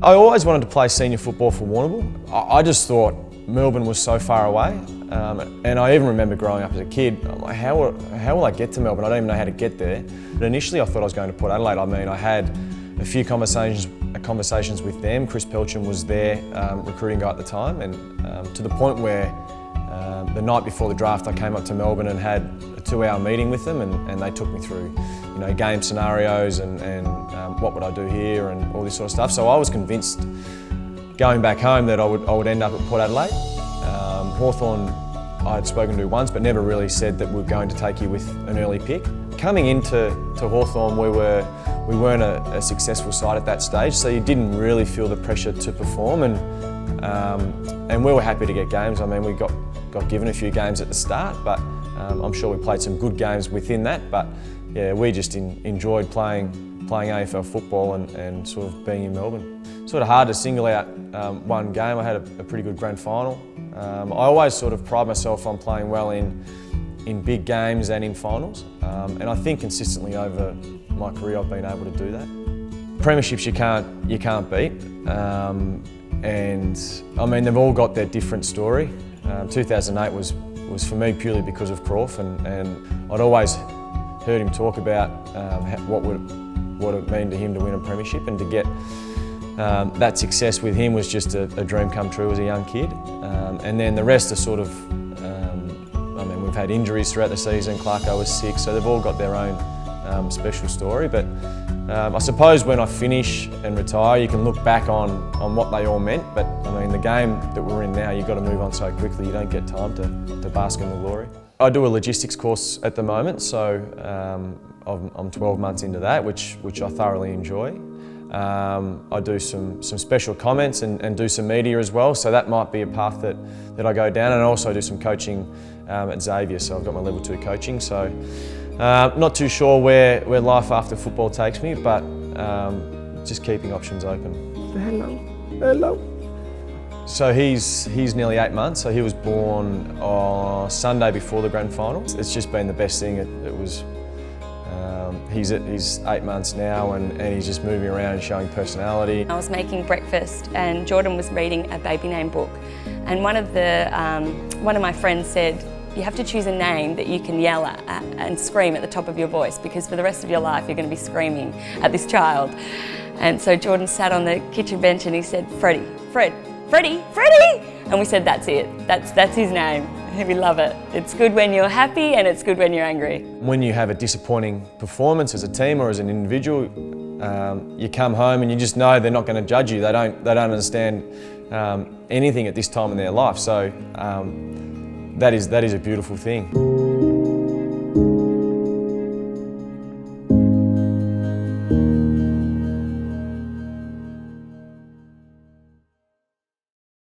I always wanted to play senior football for Warrnambool. I just thought Melbourne was so far away, and I even remember growing up as a kid, I'm like, how will I get to Melbourne? I don't even know how to get there. But initially I thought I was going to Port Adelaide. I mean, I had a few conversations with them. Chris Pelcham was their recruiting guy at the time, and to the point where the night before the draft I came up to Melbourne and had a 2-hour meeting with them, and they took me through game scenarios and what would I do here and all this sort of stuff. So I was convinced going back home that I would end up at Port Adelaide. Hawthorn I had spoken to once, but never really said that we were going to take you with an early pick. Coming into Hawthorn, we weren't a successful side at that stage, so you didn't really feel the pressure to perform, and we were happy to get games. I mean, we got given a few games at the start, but I'm sure we played some good games within that. But yeah, we just enjoyed playing AFL football and sort of being in Melbourne. Sort of hard to single out one game. I had a pretty good grand final. I always sort of pride myself on playing well in big games and in finals, and I think consistently over my career I've been able to do that. Premierships you can't beat, and I mean they've all got their different story. 2008 was for me purely because of Crawf, and I'd always heard him talk about what it meant to him to win a premiership, and to get that success with him was just a dream come true as a young kid. And then the rest are sort of, I mean, we've had injuries throughout the season. Clarko was sick, so they've all got their own special story. But I suppose when I finish and retire, you can look back on what they all meant. But I mean, the game that we're in now, you've got to move on so quickly. You don't get time to bask in the glory. I do a logistics course at the moment, so I'm 12 months into that, which I thoroughly enjoy. I do some special comments and do some media as well, so that might be a path that I go down, and I also do some coaching at Xavier, so I've got my level 2 coaching. So not too sure where life after football takes me, but just keeping options open. Hello. So he's nearly 8 months, so he was born on Sunday before the grand final. It's just been the best thing. It was. He's 8 months now, and he's just moving around and showing personality. I was making breakfast and Jordan was reading a baby name book, and one of my friends said, you have to choose a name that you can yell at and scream at the top of your voice, because for the rest of your life you're going to be screaming at this child. And so Jordan sat on the kitchen bench and he said, Freddie, Freddie! And we said, that's it, that's his name. We love it. It's good when you're happy and it's good when you're angry. When you have a disappointing performance as a team or as an individual, you come home and you just know they're not going to judge you. They don't understand anything at this time in their life. So that is a beautiful thing.